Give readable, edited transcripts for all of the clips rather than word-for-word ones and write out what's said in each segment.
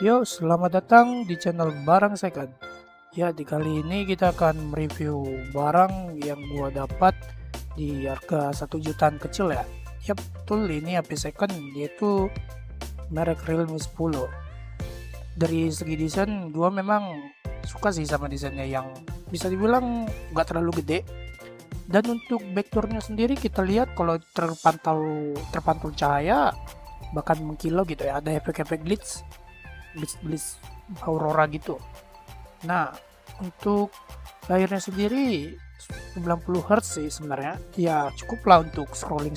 Yo, selamat datang di channel Barang Second. Ya, di kali ini kita akan mereview barang yang gua dapat di harga 1 jutaan kecil ya. Ya betul, ini HP second, yaitu merek Realme 10. Dari segi desain, gua memang suka sih sama desainnya yang bisa dibilang nggak terlalu gede. Dan untuk backdoornya sendiri kita lihat kalau terpantul cahaya bahkan mengkilau gitu ya, ada efek-efek blitz aurora gitu. Nah, untuk layarnya sendiri 90 Hz sih sebenarnya, ya cukup lah untuk scrolling.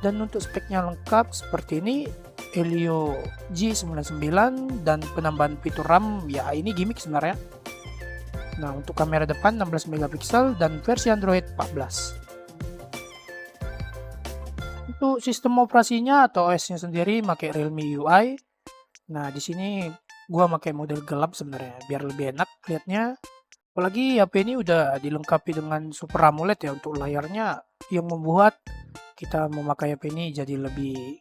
Dan untuk speknya lengkap seperti ini, Helio G99 dan penambahan fitur RAM, ya ini gimmick sebenarnya. Nah, untuk kamera depan 16 megapiksel dan versi Android 14. Untuk sistem operasinya atau OS-nya sendiri pakai Realme UI. Nah, di sini gua pakai model gelap sebenarnya biar lebih enak lihatnya. Apalagi HP ini udah dilengkapi dengan Super AMOLED ya untuk layarnya, yang membuat kita memakai HP ini jadi lebih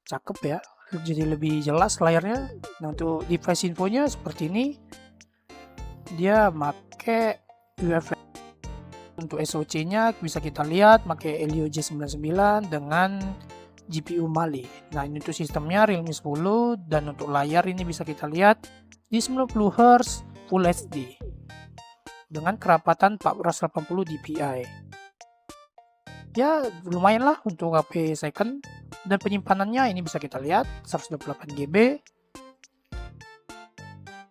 cakep ya, jadi lebih jelas layarnya. Nah, untuk device infonya seperti ini. Dia pakai UFS. Untuk SoC-nya bisa kita lihat pakai Helio G99 dengan GPU Mali. Nah, ini untuk sistemnya Realme 10 dan untuk layar ini bisa kita lihat di 90 Hz Full HD dengan kerapatan 480 dpi. Ya, lumayan lah untuk HP second. Dan penyimpanannya ini bisa kita lihat 128 GB.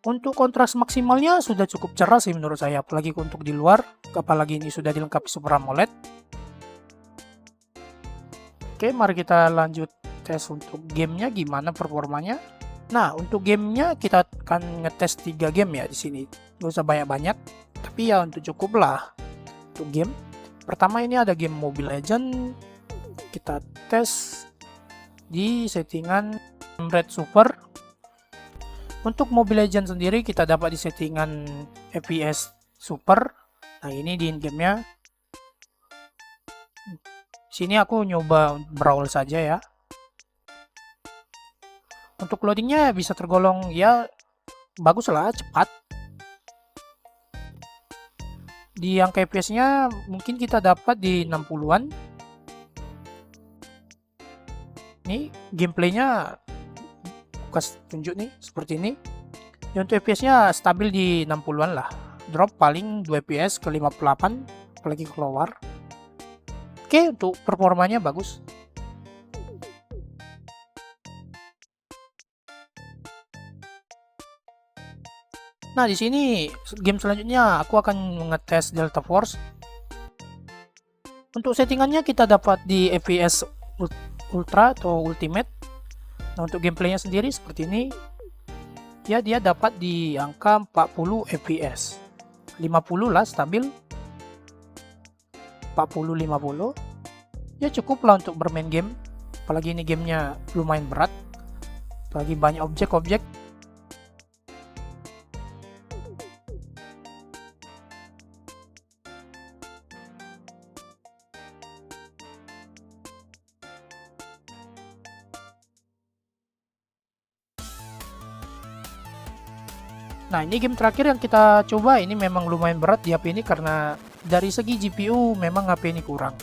Untuk kontras maksimalnya sudah cukup cerah sih menurut saya, apalagi untuk di luar, apalagi ini sudah dilengkapi Super AMOLED. Oke, mari kita lanjut tes untuk gamenya gimana performanya. Nah, untuk gamenya kita akan ngetes 3 game ya di sini. Gak usah banyak-banyak, tapi ya untuk cukup lah untuk game. Pertama ini ada game Mobile Legends. Kita tes di settingan Red Super. Untuk Mobile Legends sendiri kita dapat di settingan FPS Super. Nah, ini di in-game-nya. Sini aku nyoba brawl saja ya. Untuk loadingnya bisa tergolong ya bagus lah, cepat. Di angka FPS-nya mungkin kita dapat di 60-an. Ini gameplaynya kasih tunjuk nih seperti ini. Ya, untuk FPS-nya stabil di 60-an lah. Drop paling 2 FPS ke 58 apalagi keluar. Oke, untuk performanya bagus. Nah, di sini game selanjutnya aku akan ngetes Delta Force. Untuk settingannya kita dapat di FPS Ultra atau Ultimate. Nah, untuk gameplaynya sendiri seperti ini. Ya, dia dapat di angka 40 FPS. 50 lah stabil. 40-50 ya cukup lah untuk bermain game, apalagi ini gamenya lumayan berat, apalagi banyak objek-objek. Nah, ini game terakhir yang kita coba, ini memang lumayan berat di HP ini karena dari segi GPU memang HP ini kurang.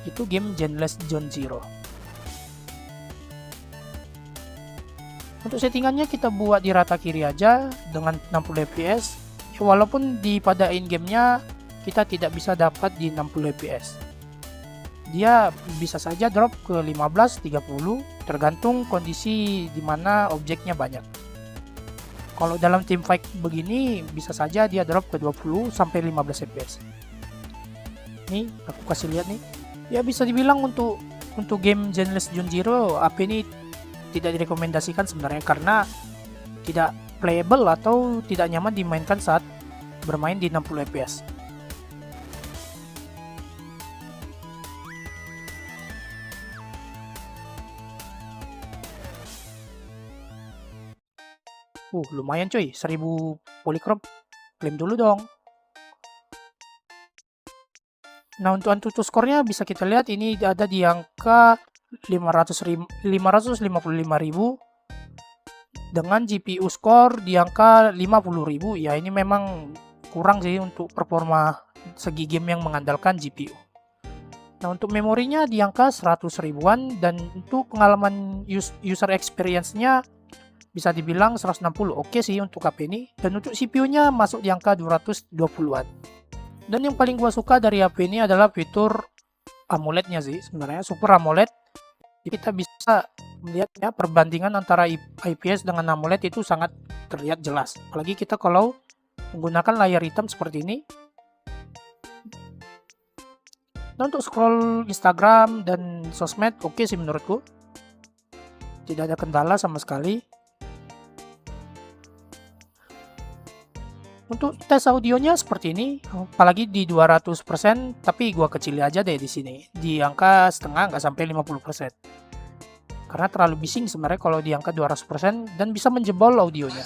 Itu game Zenless Zone Zero. Untuk settingannya kita buat di rata kiri aja dengan 60 fps. Ya, walaupun di pada in gamenya kita tidak bisa dapat di 60 fps. Dia bisa saja drop ke 15-30 tergantung kondisi dimana objeknya banyak. Kalau dalam team fight begini bisa saja dia drop ke 20 sampai 15 fps. Nih, aku kasih lihat nih. Ya bisa dibilang untuk game Zenless Zone Zero HP ini tidak direkomendasikan sebenarnya karena tidak playable atau tidak nyaman dimainkan saat bermain di 60 fps. Lumayan coy, 1000 polychrome. Klaim dulu dong. Nah, untuk AnTuTu skornya bisa kita lihat ini ada di angka 555.000 dengan GPU score di angka 50.000. Ya ini memang kurang sih untuk performa segi game yang mengandalkan GPU. Nah untuk memorinya di angka 100 ribuan, dan untuk pengalaman user experience-nya bisa dibilang 160. Oke sih untuk HP ini. Dan untuk CPU-nya masuk di angka 220-an. Dan yang paling gua suka dari HP ini adalah fitur AMOLED-nya sih sebenarnya, Super AMOLED. Jadi kita bisa melihatnya perbandingan antara IPS dengan AMOLED itu sangat terlihat jelas. Apalagi kita kalau menggunakan layar hitam seperti ini. Nah untuk scroll Instagram dan sosmed oke sih menurutku. Tidak ada kendala sama sekali. Untuk tes audionya seperti ini, apalagi di 200%, tapi gua kecil aja deh di sini. Di angka setengah, nggak sampai 50%. Karena terlalu bising sebenarnya kalau di angka 200% dan bisa menjebol audionya.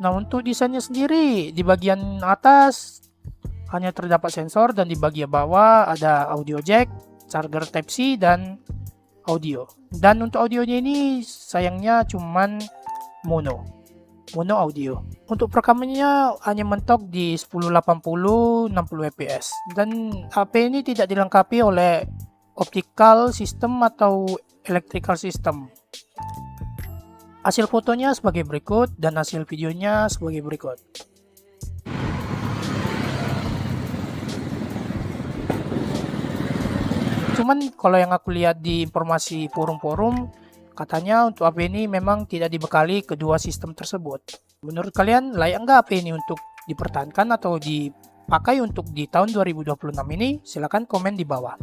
Nah untuk desainnya sendiri, di bagian atas hanya terdapat sensor, dan di bagian bawah ada audio jack, charger Type-C, dan audio. Dan untuk audionya ini sayangnya cuman mono audio. Untuk perekamannya hanya mentok di 1080 60 fps, dan HP ini tidak dilengkapi oleh optical system atau electrical system. Hasil fotonya sebagai berikut dan hasil videonya sebagai berikut. Cuman kalau yang aku lihat di informasi forum-forum, katanya untuk HP ini memang tidak dibekali kedua sistem tersebut. Menurut kalian layak nggak HP ini untuk dipertahankan atau dipakai untuk di tahun 2026 ini? Silahkan komen di bawah.